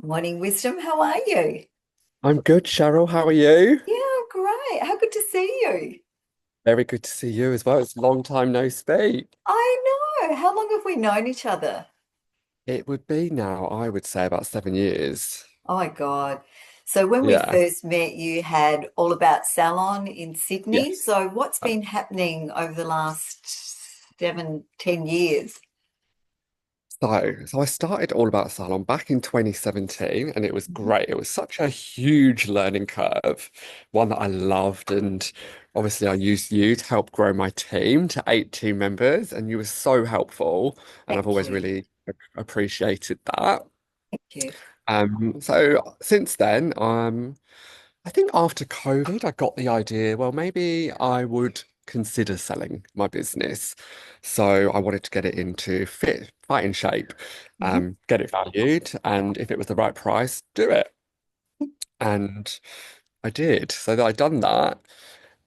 Morning, Wisdom. How are you? I'm good, Cheryl. How are you? Yeah, great. How good to see you. Very good to see you as well. It's a long time no speak. I know. How long have we known each other? It would be now, I would say, about 7 years. Oh my God. So when we Yeah. first met, you had All About Salon in Sydney. Yes. So what's Uh, been happening over the last 7, 10 years? So I started All About Salon back in 2017, and it was Mhm. great. It was such a huge learning curve, one that I loved. And obviously, I used you to help grow my team to 8 team members, and you were so helpful. And I've Thank always you. really appreciated that. Thank you. So since then, I think after COVID, I got the idea, well, maybe I would consider selling my business. So I wanted to get it into fighting shape, Mhm. get it valued, and if it was the right price, do it. And I did. So I'd done that,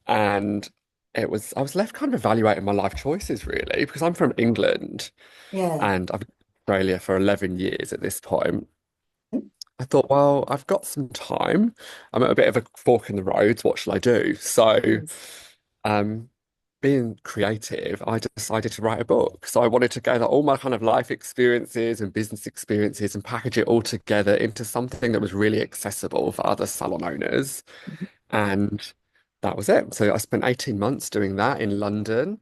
and I was left kind of evaluating my life choices really, because I'm from England Yeah. and I've been in Australia for 11 years at this point. I thought, well, I've got some time. I'm at a bit of a fork in the road. What shall I do? So, Yes. um, being creative, I decided to write a book. So I wanted to gather all my kind of life experiences and business experiences and package it all together into something that was really accessible for other salon owners. And that was it. So I spent 18 months doing that in London.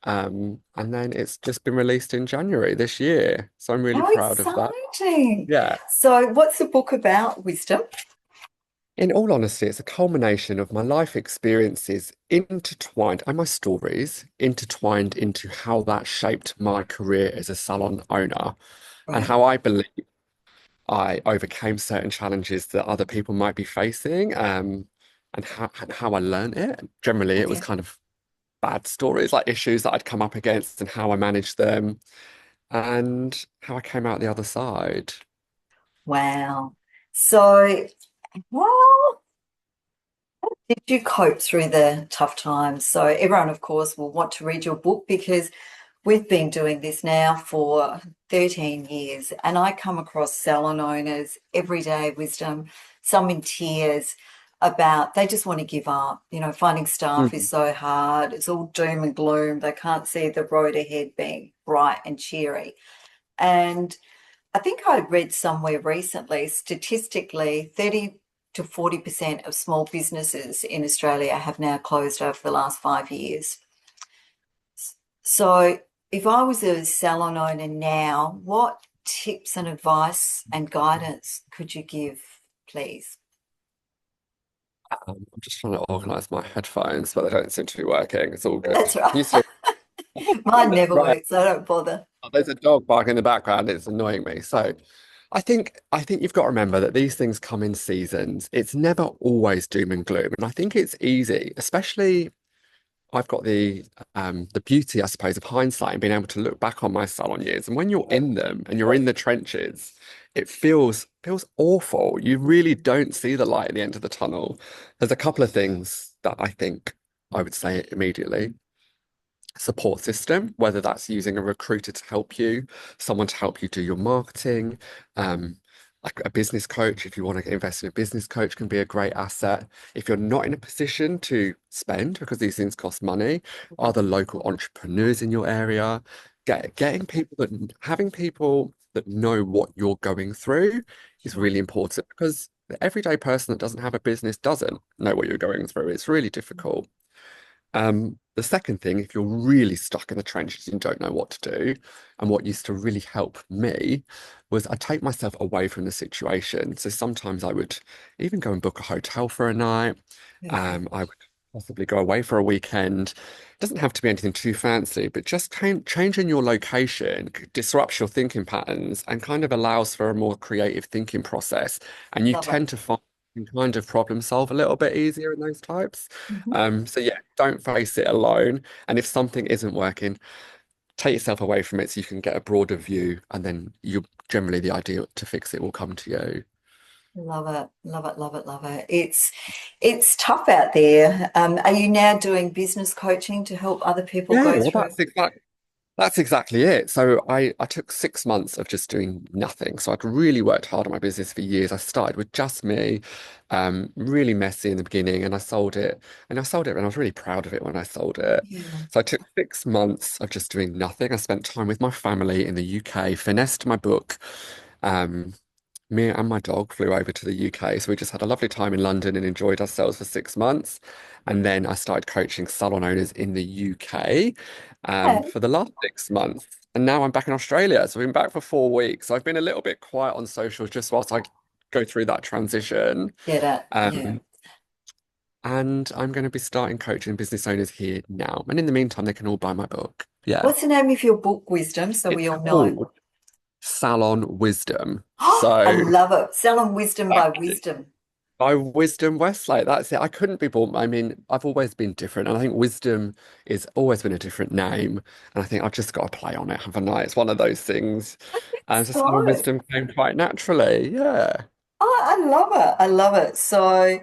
And then it's just been released in January this year. So I'm really How proud of that. exciting. Yeah. So what's the book about, Wisdom? In all honesty, it's a culmination of my life experiences intertwined and my stories intertwined into how that shaped my career as a salon owner and Right. how I believe I overcame certain challenges that other people might be facing, and how I learned it. Generally, it was Okay. kind of bad stories, like issues that I'd come up against and how I managed them and how I came out the other side. Wow. So, well, did you cope through the tough times? So, everyone, of course, will want to read your book because we've been doing this now for 13 years, and I come across salon owners every day, Wisdom, some in tears about they just want to give up. Finding staff is Mm, so hard. It's all doom and gloom. They can't see the road ahead being bright and cheery. And I think I read somewhere recently, statistically, 30 to 40% of small businesses in Australia have now closed over the last 5 years. So, if I was a salon owner now, what tips and advice and guidance could you give, please? I'm just trying to organize my headphones, but they don't seem to be working. It's all good. That's right. Can you still? Mine never Right. works. I don't bother. There's a dog barking in the background. It's annoying me. So I think you've got to remember that these things come in seasons. It's never always doom and gloom. And I think it's easy, especially I've got the beauty, I suppose, of hindsight and being able to look back on my salon years. And when you're in them and you're in the trenches, it feels awful. You really don't see the light at the end of the tunnel. There's a couple of things that I think I would say immediately. Support system, whether that's using a recruiter to help you, someone to help you do your marketing, um, like a business coach, if you want to invest in a business coach, can be a great asset. If you're not in a position to spend, because these things cost money, are the local entrepreneurs in your area, having people that know what you're going through is really important because the everyday person that doesn't have a business doesn't know what you're going through. It's really difficult. The second thing, if you're really stuck in the trenches and don't know what to do, and what used to really help me was I take myself away from the situation. So sometimes I would even go and book a hotel for a night. Perfect. I would possibly go away for a weekend. It doesn't have to be anything too fancy, but just changing your location disrupts your thinking patterns and kind of allows for a more creative thinking process. And you Love it. tend to find you can kind of problem solve a little bit easier in those types. Mhm. So yeah, don't face it alone. And if something isn't working, take yourself away from it so you can get a broader view, and then you generally the idea to fix it will come to you. Love it. Love it. Love it. Love it. It's tough out there. Are you now doing business coaching to help other people Yeah, go well through? that's exactly. That's exactly it. So I took 6 months of just doing nothing. So I'd really worked hard on my business for years. I started with just me, really messy in the beginning, and I sold it. And I sold it, and I was really proud of it when I sold it. Yeah. So I took 6 months of just doing nothing. I spent time with my family in the UK, finessed my book. Um, Me and my dog flew over to the UK, so we just had a lovely time in London and enjoyed ourselves for 6 months. And then I started coaching salon owners in the UK Okay. for the last 6 months. And now I'm back in Australia, so I've been back for 4 weeks. So I've been a little bit quiet on socials just whilst I go through that transition. Get it. Yeah. Um, and I'm going to be starting coaching business owners here now. And in the meantime, they can all buy my book. Yeah. What's the name of your book, Wisdom, so It's we all know? called Salon Wisdom. Oh, I So love it. Salon Wisdom by Wisdom. by Wizdom Westlake. That's it. I couldn't be born. I mean, I've always been different, and I think wisdom is always been a different name. And I think I've just got to play on it, haven't I? It's one of those things. And just my So, wisdom came quite naturally. Yeah. I love it. I love it. So,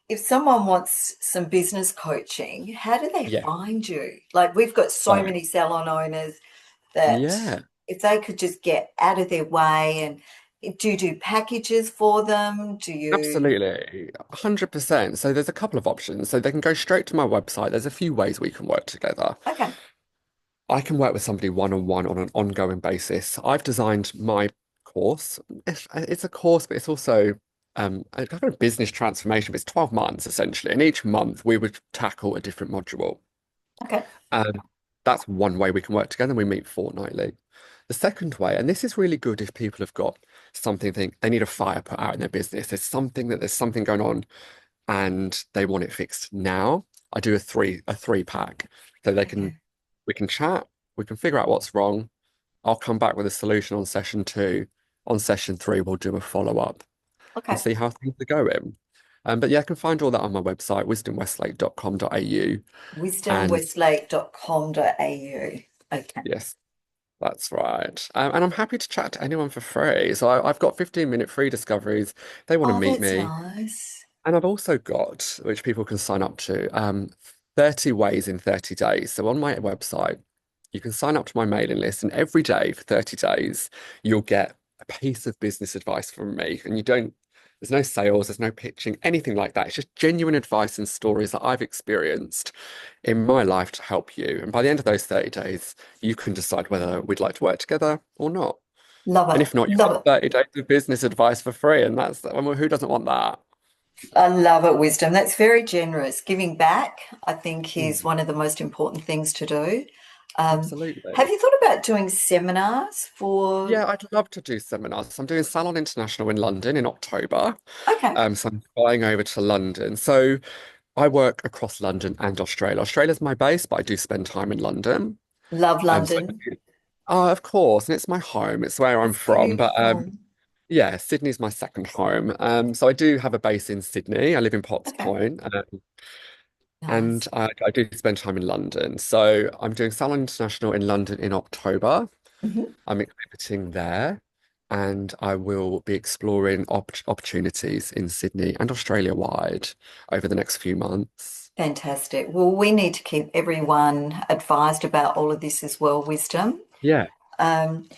if someone wants some business coaching, how do they Yeah. find you? Like, we've got so So, many salon owners that yeah, if they could just get out of their way and do you do packages for them? Do you? absolutely. 100%. So there's a couple of options. So they can go straight to my website. There's a few ways we can work together. Okay. I can work with somebody one-on-one on an ongoing basis. I've designed my course. It's a course, but it's also a kind of business transformation. It's 12 months essentially, and each month we would tackle a different module. Okay. Um, that's one way we can work together. We meet fortnightly. The second way, and this is really good if people have got something they need a fire put out in their business. There's something going on and they want it fixed now. I do a three pack. So Okay. we can chat, we can figure out what's wrong. I'll come back with a solution on session two. On session three, we'll do a follow-up and Okay. see how things are going. But yeah, I can find all that on my website, wisdomwestlake.com.au. And wisdomwestlake.com.au. Okay. yes, that's right. And I'm happy to chat to anyone for free. So I've got 15-minute free discoveries. They want to Oh, meet that's me. nice. And I've also got, which people can sign up to, 30 ways in 30 days. So on my website, you can sign up to my mailing list, and every day for 30 days, you'll get a piece of business advice from me. And there's no sales, there's no pitching, anything like that. It's just genuine advice and stories that I've experienced in my life to help you. And by the end of those 30 days, you can decide whether we'd like to work together or not. Love And it. if not, you've Love got it. 30 days of business advice for free. And well, who doesn't want that? I love it, Wisdom. That's very generous. Giving back, I think, is Mm, one of the most important things to do. Have absolutely. you thought about doing seminars for? Yeah, I'd love to do seminars. I'm doing Salon International in London in October. Okay. So I'm flying over to London. So I work across London and Australia. Australia's my base, but I do spend time in London. Love So London. of course, and it's my home. It's where I'm It's from. But beautiful. yeah, Sydney's my second home. So I do have a base in Sydney. I live in Potts Okay. Point, and Nice. I do spend time in London. So I'm doing Salon International in London in October. Mhm. I'm exhibiting there, and I will be exploring opportunities in Sydney and Australia wide over the next few months. Fantastic. Well, we need to keep everyone advised about all of this as well, Wisdom. Yeah, Um,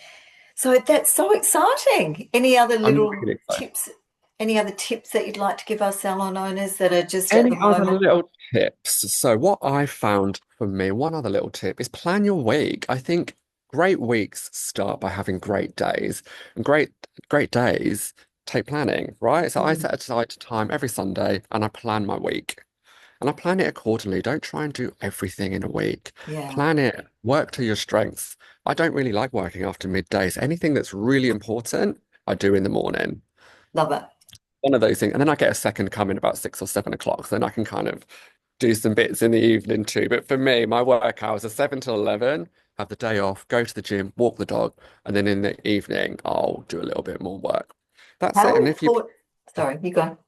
so that's so exciting. Any other I'm little really excited. tips, any other tips that you'd like to give our salon owners that are just at the Any other moment? little tips? So, what I found for me, one other little tip is plan your week. I think great weeks start by having great days, and great days take planning, right? So, I Mm, set aside time every Sunday and I plan my week. And I plan it accordingly. Don't try and do everything in a week. yeah, Plan it, work to your strengths. I don't really like working after midday. So anything that's really important, I do in the morning. love it. One of those things. And then I get a second coming about 6 or 7 o'clock. So then I can kind of do some bits in the evening too. But for me, my work hours are 7 till 11, have the day off, go to the gym, walk the dog. And then in the evening, I'll do a little bit more work. That's it. How And if you important, sorry, you go.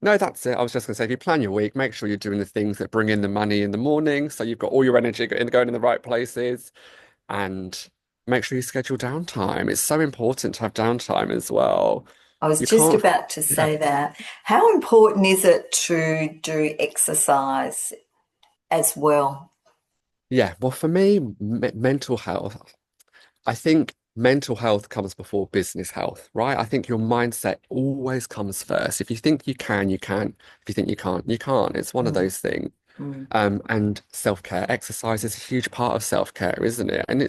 No, that's it. I was just going to say, if you plan your week, make sure you're doing the things that bring in the money in the morning, so you've got all your energy going in the right places, and make sure you schedule downtime. It's so important to have downtime as well. I was You just can't, about to yeah. say that. How important is it to do exercise as well? Yeah, well, for me, mental health, I think mental health comes before business health, right? I think your mindset always comes first. If you think you can, you can. If you think you can't, you can't. It's one of Mm, those things. mm. And self-care, exercise is a huge part of self-care, isn't it? And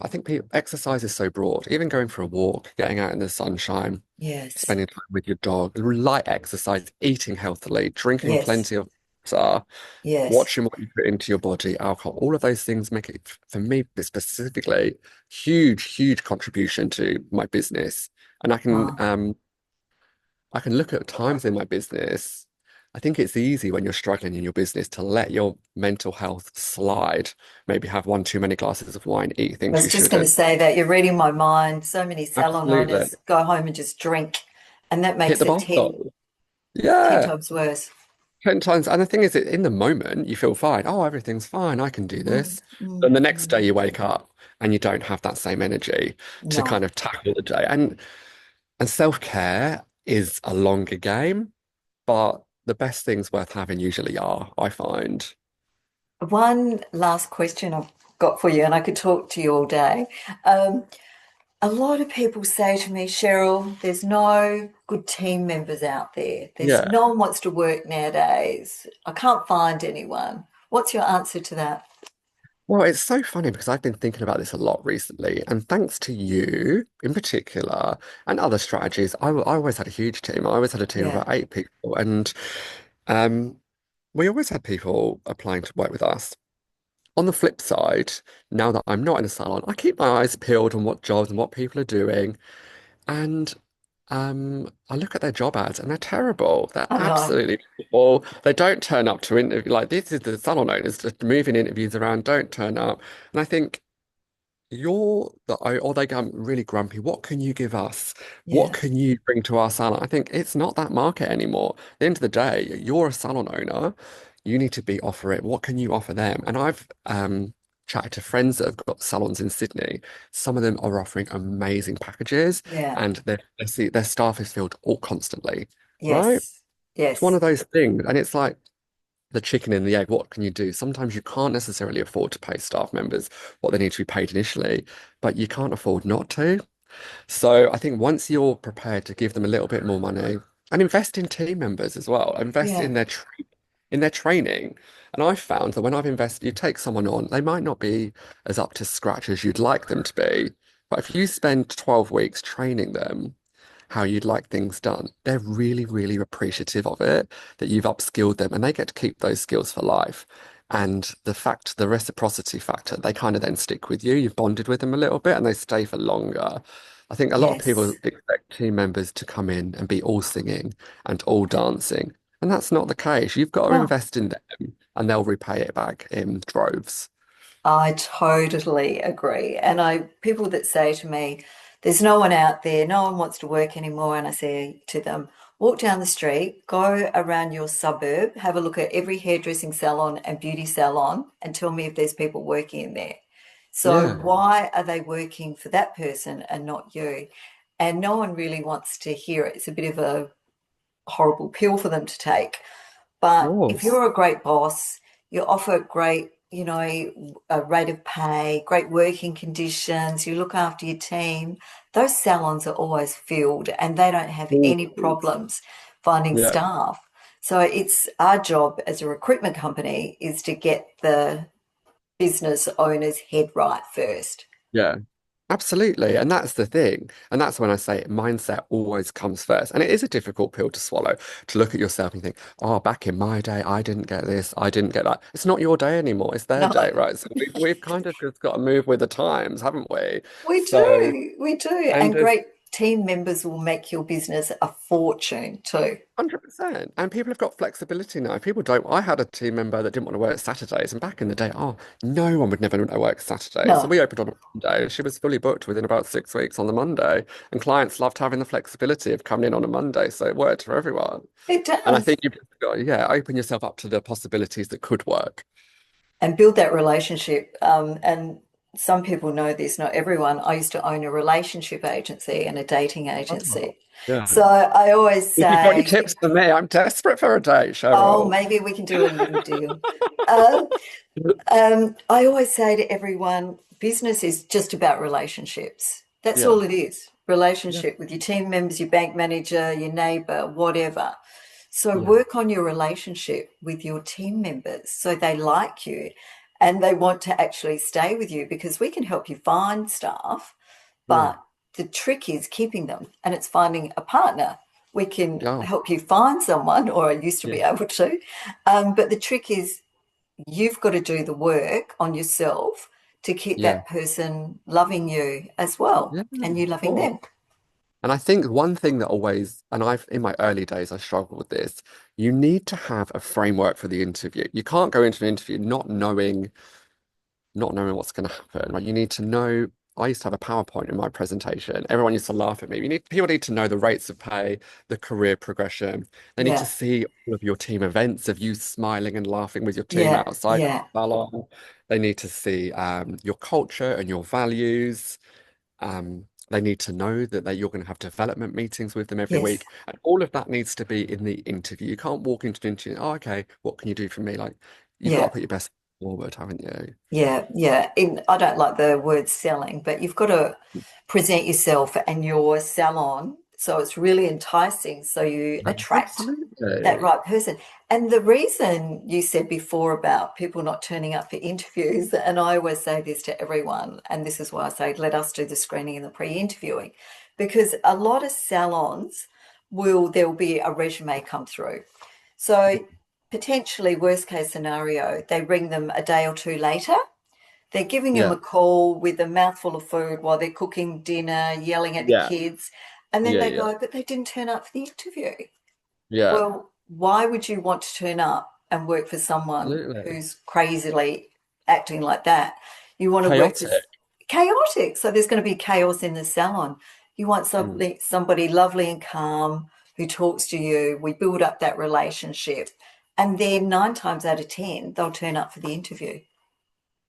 I think people, exercise is so broad. Even going for a walk, getting out in the sunshine, Yes, spending time with your dog, light exercise, eating healthily, drinking yes, plenty of water, yes. watching what you put into your body, alcohol, all of those things make it, for me specifically, huge contribution to my business. And Wow. I can look at times in my business. I think it's easy when you're struggling in your business to let your mental health slide, maybe have one too many glasses of wine, eat I things you was just going to shouldn't. say that you're reading my mind. So many salon Absolutely. owners go home and just drink, and that Hit makes the it bar 10, stop. 10 Yeah. times worse. 10 times. And the thing is, in the moment, you feel fine. Oh, everything's fine. I can do Mm, this. mm, Then the next day mm. you wake up and you don't have that same energy to No. kind of tackle the day. And self-care is a longer game, but the best things worth having usually are, I find. One last question I've got for you, and I could talk to you all day. Um, a lot of people say to me, Cheryl, there's no good team members out there. There's Yeah. no one wants to work nowadays. I can't find anyone. What's your answer to that? Well, it's so funny because I've been thinking about this a lot recently, and thanks to you in particular and other strategies, I always had a huge team. I always had a team of Yeah, about 8 people, and um, we always had people applying to work with us. On the flip side, now that I'm not in a salon, I keep my eyes peeled on what jobs and what people are doing, and I look at their job ads and they're terrible. They're I know. absolutely awful. They don't turn up to interview. Like this is the salon owners just moving interviews around, don't turn up. And I think or they come really grumpy. What can you give us? What Yeah, can you bring to our salon? I think it's not that market anymore. At the end of the day, you're a salon owner. You need to be offer it. What can you offer them? And I've chatted to friends that have got salons in Sydney. Some of them are offering amazing packages, yeah, and their staff is filled all constantly, right? yes, It's one yes, of those things, and it's like the chicken and the egg. What can you do? Sometimes you can't necessarily afford to pay staff members what they need to be paid initially, but you can't afford not to. So I think once you're prepared to give them a little bit more money and invest in team members as well, invest yeah, in in their training. And I've found that when I've invested, you take someone on, they might not be as up to scratch as you'd like them to be, but if you spend 12 weeks training them how you'd like things done, they're really appreciative of it, that you've upskilled them and they get to keep those skills for life. And the reciprocity factor, they kind of then stick with you. You've bonded with them a little bit and they stay for longer. I think a lot of people yes. expect team members to come in and be all singing and all dancing. And that's not the case. You've got to No. invest in them and they'll repay it back in droves. I totally agree. And people that say to me, there's no one out there, no one wants to work anymore. And I say to them, walk down the street, go around your suburb, have a look at every hairdressing salon and beauty salon, and tell me if there's people working in there. So Yeah. why are they working for that person and not you? And no one really wants to hear it. It's a bit of a horrible pill for them to take. Of But if course. you're a great boss, you offer great, a rate of pay, great working conditions, you look after your team, those salons are always filled and they don't have any Always. problems finding Yeah. staff. So it's our job as a recruitment company is to get the business owner's head right first. Yeah. Absolutely. And that's the thing. And that's when I say mindset always comes first. And it is a difficult pill to swallow to look at yourself and think, oh, back in my day, I didn't get this, I didn't get that. It's not your day anymore. It's their No, day, right? So we've kind of just got to move with the times, haven't we? we So, do. We do. and And as great team members will make your business a fortune too. 100%. And people have got flexibility now. People don't. I had a team member that didn't want to work Saturdays. And back in the day, oh, no one would never want to work Saturdays. So No, we opened on a Monday. She was fully booked within about 6 weeks on the Monday. And clients loved having the flexibility of coming in on a Monday. So it worked for everyone. it And I does. think you've just got to, yeah, open yourself up to the possibilities that could work. And build that relationship. And some people know this, not everyone. I used to own a relationship agency and a dating Oh, agency. yeah. So I always If you've got any say, tips for me, I'm desperate for a date, oh, Cheryl. maybe we can do a little deal. Uh, I always say to everyone, business is just about relationships. That's Yeah. all it is. Yeah. Relationship with your team members, your bank manager, your neighbor, whatever. So Yeah. work on your relationship with your team members so they like you and they want to actually stay with you because we can help you find staff, Yeah. but the trick is keeping them and it's finding a partner. We can Yeah. help you find someone, or I used to Yeah. be able to. But the trick is you've got to do the work on yourself to keep Yeah. that person loving you as well Yeah. and you Of loving course. them. And I think one thing that always, and I've in my early days, I struggled with this. You need to have a framework for the interview. You can't go into an interview not knowing what's going to happen. Like you need to know. I used to have a PowerPoint in my presentation. Everyone used to laugh at me. People need to know the rates of pay, the career progression. They need to Yeah, see all of your team events of you smiling and laughing with your team yeah, outside the yeah, salon. They need to see your culture and your values. They need to know that you're going to have development meetings with them every yes, week. And all of that needs to be in the interview. You can't walk into an interview, oh, okay, what can you do for me? Like, you've got to yeah. put your best forward, haven't you? Yeah, yeah. I don't like the word selling, but you've got to present yourself and your salon so it's really enticing so you attract that Absolutely. right person. And the reason you said before about people not turning up for interviews, and I always say this to everyone, and this is why I say let us do the screening and the pre-interviewing, because a lot of salons there will be a resume come through. So potentially worst case scenario, they ring them a day or two later. They're giving them Yeah. a call with a mouthful of food while they're cooking dinner, yelling at the Yeah. kids, and then Yeah. they Yeah. go, but they didn't turn up for the interview. Yeah. Well, why would you want to turn up and work for someone Absolutely. who's crazily acting like that? You want to work for Chaotic. chaotic. So there's going to be chaos in the salon. You want Mm. somebody lovely and calm who talks to you. We build up that relationship. And then 9 times out of 10, they'll turn up for the interview.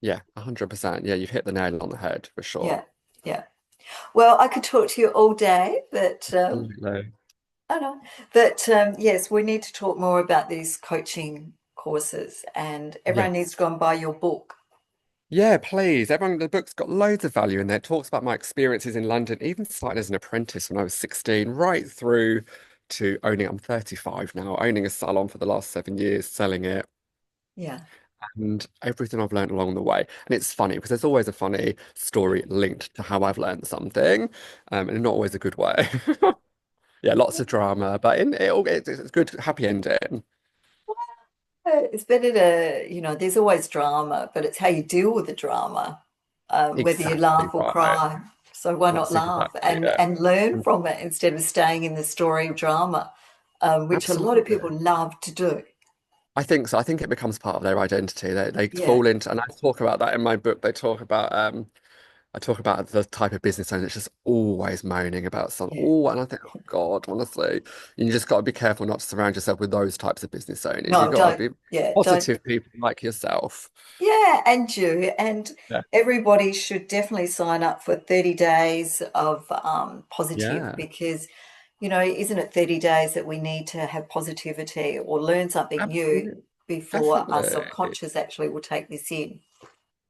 Yeah, 100%. Yeah, you've hit the nail on the head for sure. Yeah, yeah. Well, I could talk to you all day, but Absolutely. I know. But yes, we need to talk more about these coaching courses, and everyone needs to Yes. go and buy your book. Yeah, please. The book's got loads of value in there. It talks about my experiences in London, even starting as an apprentice when I was 16, right through to I'm 35 now, owning a salon for the last 7 years, selling it, Yeah. and everything I've learned along the way. And it's funny because there's always a funny story linked to how I've learned something, and not always a good way. Yeah, lots of drama, but it's good, happy ending. It's better to, there's always drama, but it's how you deal with the drama, whether you Exactly laugh or right. cry. So why not That's laugh exactly and it. learn from it instead of staying in the story of drama, which a lot of people Absolutely. love to do. I think so. I think it becomes part of their identity. They Yeah, fall into, and I talk about that in my book. I talk about the type of business owner that's just always moaning about something. yeah. Oh, and I think, oh God, honestly, you just got to be careful not to surround yourself with those types of business owners. You've No, got to don't. be Yeah, don't. positive people like yourself. Yeah, and you. And Yeah. everybody should definitely sign up for 30 days of positive Yeah, because, isn't it 30 days that we need to have positivity or learn something new absolutely. before our Definitely. subconscious actually will take this in?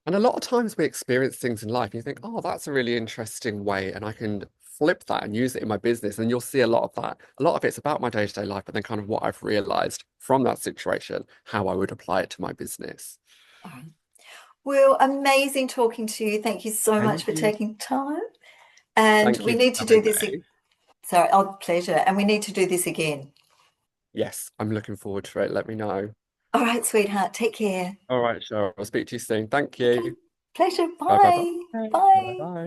And a lot of times we experience things in life and you think, oh, that's a really interesting way. And I can flip that and use it in my business. And you'll see a lot of that. A lot of it's about my day-to-day life, but then kind of what I've realized from that situation, how I would apply it to my business. All right. Well, amazing talking to you. Thank you so much And for you, taking time. And thank we you for need to do having this. me. Sorry, oh, pleasure. And we need to do this again. Yes, I'm looking forward to it. Let me know. All right, sweetheart. Take care. All right, sure. I'll speak to you soon. Thank Okay. you. Pleasure. Bye bye bye. Bye. Bye bye Bye. bye.